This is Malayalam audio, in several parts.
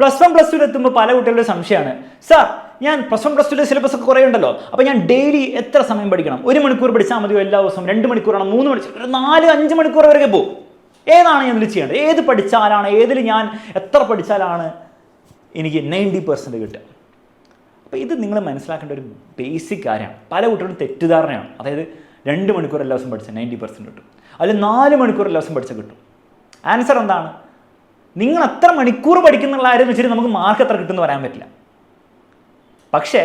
പ്ലസ് വൺ പ്ലസ് ടു എത്തുമ്പോൾ പല കുട്ടികളുടെ സംശയമാണ്, സാർ ഞാൻ പ്ലസ് വൺ പ്ലസ് ടുയുടെ സിലബസ് ഒക്കെ കുറേ ഉണ്ടല്ലോ, അപ്പോൾ ഞാൻ ഡെയിലി എത്ര സമയം പഠിക്കണം? 1 മണിക്കൂർ പഠിച്ചാൽ മതിയോ എല്ലാ ദിവസവും? 2 മണിക്കൂറാണ്, 3 മണിക്കൂർ, 4-5 മണിക്കൂർ വരെ പോകും. ഏതാണ് ഞാൻ ഇതിൽ ചെയ്യേണ്ടത്? ഏത് പഠിച്ചാലാണ്, ഏതിൽ ഞാൻ എത്ര പഠിച്ചാലാണ് എനിക്ക് 90% കിട്ടുക? അപ്പോൾ ഇത് നിങ്ങൾ മനസ്സിലാക്കേണ്ട ഒരു ബേസിക് കാര്യമാണ്. പല കുട്ടികളും തെറ്റിദ്ധാരണയാണ്. അതായത് 2 മണിക്കൂർ എല്ലാ ദിവസം പഠിച്ചാൽ 90% കിട്ടും, അല്ലെങ്കിൽ 4 മണിക്കൂർ എല്ലാ ദിവസം പഠിച്ചാൽ കിട്ടും. ആൻസർ എന്താണ്? നിങ്ങൾ എത്ര മണിക്കൂർ പഠിക്കുന്നുള്ള കാര്യം വെച്ചിട്ട് നമുക്ക് മാർക്ക് എത്ര കിട്ടുമെന്ന് പറയാൻ പറ്റില്ല. പക്ഷേ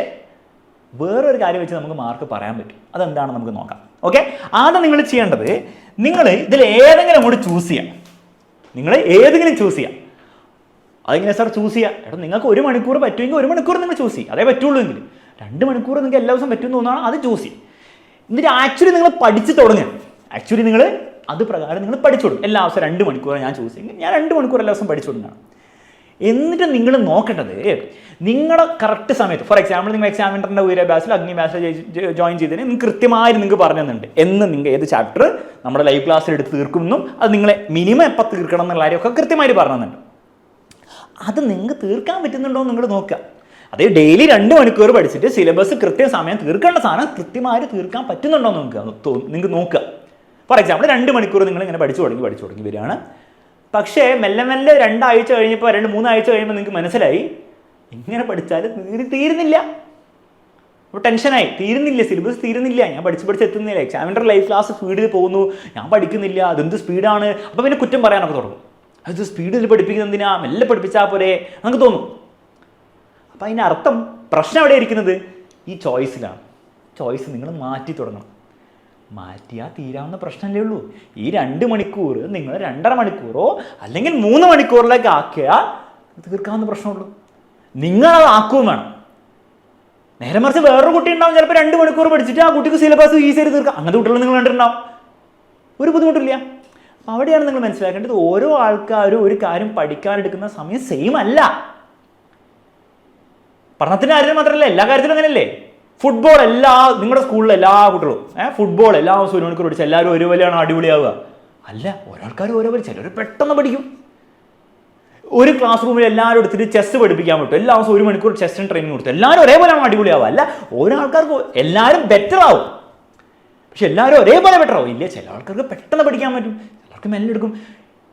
വേറൊരു കാര്യം വെച്ച് നമുക്ക് മാർക്ക് പറയാൻ പറ്റും. അതെന്താണെന്ന് നമുക്ക് നോക്കാം. ഓക്കെ, ആദ്യം നിങ്ങൾ ചെയ്യേണ്ടത്, നിങ്ങൾ ഇതിൽ ഏതെങ്കിലും അങ്ങോട്ട് ചൂസ് ചെയ്യാം. നിങ്ങൾ ഏതെങ്കിലും ചൂസ് ചെയ്യാം. അതെങ്ങനെ സാർ ചൂസ് ചെയ്യാം? എടാ, നിങ്ങൾക്ക് 1 മണിക്കൂർ പറ്റുമെങ്കിൽ 1 മണിക്കൂർ നിങ്ങൾ ചൂസ് ചെയ്യും. അതേ പറ്റുള്ളൂ എങ്കിൽ 2 മണിക്കൂർ നിങ്ങൾക്ക് എല്ലാ ദിവസം പറ്റുമെന്ന് തോന്നുകയാണ്, അത് ചൂസ് ചെയ്യും. എന്നിട്ട് ആക്ച്വലി നിങ്ങൾ പഠിച്ച് തുടങ്ങുക. ആക്ച്വലി നിങ്ങൾ അത് പ്രകാരം നിങ്ങൾ പഠിച്ചു കൊടുക്കും. എല്ലാ ദിവസവും 2 മണിക്കൂർ ഞാൻ ചൂസ് ചെയ്യും. ഞാൻ 2 മണിക്കൂർ എല്ലാ ദിവസം പഠിച്ചു കൊടുക്കുകയാണ്. എന്നിട്ട് നിങ്ങൾ നോക്കേണ്ടത് നിങ്ങളുടെ കറക്റ്റ് സമയത്ത്. ഫോർ എക്സാമ്പിൾ, നിങ്ങൾ എക്സാമിനറിൻ്റെ ഉയര ബാച്ചിൽ അഗ്നി ബാച്ചിൽ ജോയിൻ ചെയ്തതിന് നിങ്ങൾക്ക് കൃത്യമായി നിങ്ങൾക്ക് പറഞ്ഞു തന്നിട്ടുണ്ട് എന്ന് നിങ്ങൾ ഏത് ചാപ്റ്റർ നമ്മുടെ ലൈവ് ക്ലാസ്സിൽ എടുത്ത് തീർക്കുമെന്നും അത് നിങ്ങളെ മിനിമം എപ്പോൾ തീർക്കണം എന്നുള്ള കാര്യമൊക്കെ കൃത്യമായിട്ട് പറഞ്ഞു തന്നിട്ടുണ്ട്. അത് നിങ്ങൾക്ക് തീർക്കാൻ പറ്റുന്നുണ്ടോ എന്ന് നിങ്ങൾ നോക്കുക. അതേ ഡെയിലി 2 മണിക്കൂർ പഠിച്ചിട്ട് സിലബസ് കൃത്യസമയം തീർക്കേണ്ട സാധനം കൃത്യമായിട്ട് തീർക്കാൻ പറ്റുന്നുണ്ടോ എന്ന് നിങ്ങൾക്ക് നോക്കുക. ഫോർ എക്സാമ്പിൾ 2 മണിക്കൂർ നിങ്ങൾ ഇങ്ങനെ പഠിച്ചു തുടങ്ങി വരികയാണ്. പക്ഷേ മെല്ലെ 2 ആഴ്ച കഴിഞ്ഞപ്പോൾ 2-3 ആഴ്ച കഴിയുമ്പോൾ നിങ്ങൾക്ക് മനസ്സിലായി ഇങ്ങനെ പഠിച്ചാൽ തീരുന്നില്ല. അപ്പോൾ ടെൻഷനായി, തീരുന്നില്ല, സിലബസ് തീരുന്നില്ല, ഞാൻ പഠിച്ച് എത്തുന്നില്ല, എക്സാമിനർ ലൈവ് ക്ലാസ് സ്പീഡിൽ പോകുന്നു, ഞാൻ പഠിക്കുന്നില്ല, അതെന്ത് സ്പീഡാണ്. അപ്പോൾ പിന്നെ കുറ്റം പറയാനൊക്കെ തുടങ്ങും. അത് സ്പീഡിൽ പഠിപ്പിക്കുന്ന എന്തിനാ, മെല്ലെ പഠിപ്പിച്ചാൽ പോരെ നമുക്ക് തോന്നും. അപ്പോൾ അതിൻ്റെ അർത്ഥം പ്രശ്നം എവിടെ ഇരിക്കുന്നത്? ഈ ചോയ്സിലാണ്. ചോയ്സ് നിങ്ങൾ മാറ്റി തുടങ്ങണം. മാറ്റിയാൽ തീരാവുന്ന പ്രശ്നമല്ലേ ഉള്ളൂ. ഈ 2 മണിക്കൂർ നിങ്ങൾ 2.5 മണിക്കൂറോ അല്ലെങ്കിൽ 3 മണിക്കൂറിലേക്ക് ആക്കിയാൽ തീർക്കാവുന്ന പ്രശ്നമുള്ളൂ. നിങ്ങളത് ആക്കുകയും വേണം. നേരെ മറിച്ച് വേറൊരു കുട്ടി ഉണ്ടാവും, ചിലപ്പോൾ 2 മണിക്കൂർ പഠിച്ചിട്ട് ആ കുട്ടിക്ക് സിലബസ് ഈസിയായിട്ട് തീർക്കാം. അങ്ങനത്തെ കുട്ടികൾ നിങ്ങൾ കണ്ടിട്ടുണ്ടാവും. ഒരു ബുദ്ധിമുട്ടില്ല. അപ്പം അവിടെയാണ് നിങ്ങൾ മനസ്സിലാക്കേണ്ടത്, ഓരോ ആൾക്കാരും ഒരു കാര്യം പഠിക്കാനെടുക്കുന്ന സമയം സെയിം അല്ല. പഠനത്തിൻ്റെ കാര്യത്തിൽ മാത്രമല്ല, എല്ലാ കാര്യത്തിലും അങ്ങനെയല്ലേ. ഫുട്ബോൾ നിങ്ങളുടെ സ്കൂളിലെ എല്ലാ കുട്ടികളും ഫുട്ബോൾ എല്ലാ ദിവസവും 1 മണിക്കൂർ പഠിച്ചാൽ എല്ലാവരും ഒരുപോലെയാണ് അടിപൊളിയാവുക? അല്ല, ഓരോൾക്കാർ ഓരോപോലെ. ചിലർ പെട്ടെന്ന് പഠിക്കും. ഒരു ക്ലാസ് റൂമിൽ എല്ലാവരും എടുത്തിട്ട് ചെസ് പഠിപ്പിക്കാൻ പറ്റും. എല്ലാ ദിവസവും 1 മണിക്കൂർ ചെസ്സിന് ട്രെയിനിങ് കൊടുത്തു എല്ലാവരും ഒരേപോലെയാണ് അടിപൊളിയാവുക? അല്ല, ഓരോ ആൾക്കാർക്ക് എല്ലാവരും ബെറ്റർ ആവും. പക്ഷെ എല്ലാവരും ഒരേപോലെ ബെറ്റർ ആവും? ഇല്ല, ചില ആൾക്കാർക്ക് പെട്ടെന്ന് പഠിക്കാൻ പറ്റും, ചിലർക്ക് മെല്ലെ എടുക്കും.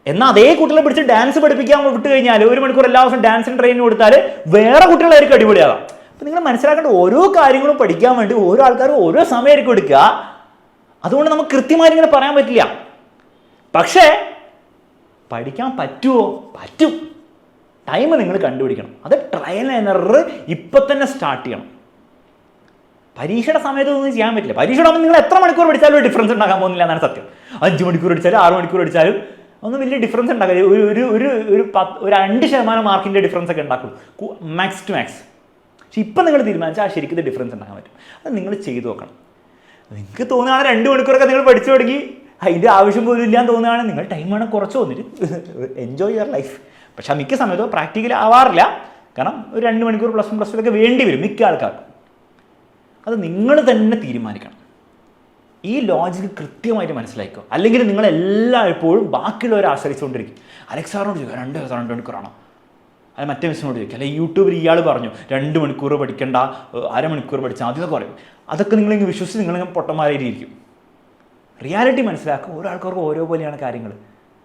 എന്നാൽ അതേ കുട്ടികളെ പിടിച്ച് ഡാൻസ് പഠിപ്പിക്കാൻ വിട്ട് കഴിഞ്ഞാൽ 1 മണിക്കൂർ എല്ലാ ദിവസവും ഡാൻസിന് ട്രെയിനിങ് കൊടുത്താൽ വേറെ കുട്ടികളായിരിക്കും അടിപൊളിയാവാം. അപ്പം നിങ്ങൾ മനസ്സിലാക്കേണ്ട, ഓരോ കാര്യങ്ങളും പഠിക്കാൻ വേണ്ടി ഓരോ ആൾക്കാരും ഓരോ സമയമായിരിക്കും എടുക്കുക. അതുകൊണ്ട് നമുക്ക് കൃത്യമായിട്ട് ഇങ്ങനെ പറയാൻ പറ്റില്ല. പക്ഷേ പഠിക്കാൻ പറ്റുമോ? പറ്റും. ടൈം നിങ്ങൾ കണ്ടുപിടിക്കണം. അത് ട്രയൽ ആൻഡ് എറർ ഇപ്പം തന്നെ സ്റ്റാർട്ട് ചെയ്യണം. പരീക്ഷയുടെ സമയത്ത് ഒന്നും ചെയ്യാൻ പറ്റില്ല. പരീക്ഷയുടെ ആകുമ്പോൾ നിങ്ങൾ എത്ര മണിക്കൂർ പഠിച്ചാലും ഡിഫറൻസ് ഉണ്ടാക്കാൻ പോകുന്നില്ല എന്നാണ് സത്യം. 5 മണിക്കൂർ പഠിച്ചാലും 6 മണിക്കൂർ പഠിച്ചാലും ഒന്നും വലിയ ഡിഫറൻസ് ഉണ്ടാക്കില്ല. ഒരു 2% മാർക്കിൻ്റെ ഡിഫറൻസ് ഒക്കെ ഉണ്ടാക്കും മാക്സ് ടു മാക്സ്. പക്ഷെ ഇപ്പം നിങ്ങൾ തീരുമാനിച്ചാൽ ശരിക്കും ഡിഫറൻസ് ഉണ്ടാക്കാൻ പറ്റും. അത് നിങ്ങൾ ചെയ്തു നോക്കണം. നിങ്ങൾക്ക് തോന്നുകയാണ് 2 മണിക്കൂറൊക്കെ നിങ്ങൾ പഠിച്ചു തുടങ്ങി, അതിൻ്റെ ആവശ്യം പോലും ഇല്ലാന്ന് തോന്നുകയാണ്, നിങ്ങൾ ടൈം വേണം കുറച്ച് വന്നിട്ട് എൻജോയ് യുവർ ലൈഫ്. പക്ഷെ മിക്ക സമയത്തും പ്രാക്ടിക്കലി ആവാറില്ല. കാരണം ഒരു 2 മണിക്കൂർ പ്ലസ് 1 പ്ലസ് 2 ഒക്കെ വേണ്ടി വരും മിക്ക ആൾക്കാർക്കും. അത് നിങ്ങൾ തന്നെ തീരുമാനിക്കണം. ഈ ലോജിക്ക് കൃത്യമായിട്ട് മനസ്സിലാക്കുക. അല്ലെങ്കിൽ നിങ്ങൾ എല്ലായ്പ്പോഴും ബാക്കിയുള്ളവരെ ആശ്രയിച്ചുകൊണ്ടിരിക്കും. അലക്സാറിനോട് ചോദിക്കുക 2 മണിക്കൂറാണോ, അത് മറ്റേ മിസ്സിനോട് ചോദിക്കുക. അല്ലെങ്കിൽ യൂട്യൂബിൽ ഇയാൾ പറഞ്ഞു 2 മണിക്കൂർ പഠിക്കേണ്ട, 1/2 മണിക്കൂർ പഠിച്ചാൽ അതൊക്കെ പറയും. അതൊക്കെ നിങ്ങളിങ്ങനെ വിശ്വസിച്ച് നിങ്ങളിങ്ങനെ പൊട്ടന്മാരായിരിക്കും. റിയാലിറ്റി മനസ്സിലാക്കുക. ഓരോ ആൾക്കാർക്കും ഓരോ പോലെയാണ് കാര്യങ്ങൾ.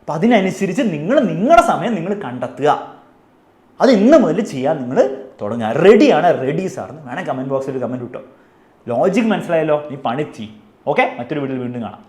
അപ്പം അതിനനുസരിച്ച് നിങ്ങളുടെ സമയം നിങ്ങൾ കണ്ടെത്തുക. അത് ഇന്ന് മുതൽ ചെയ്യാൻ നിങ്ങൾ തുടങ്ങുക. റെഡിയാണ്, റെഡി സാർന്ന് വേണേൽ കമൻറ്റ് ബോക്സിൽ കമൻറ്റ് കിട്ടോ. ലോജിക്ക് മനസ്സിലായല്ലോ, നീ പണി ചെയ്യും. ഓക്കെ, മറ്റൊരു വീഡിയോയിൽ വീണ്ടും കാണാം.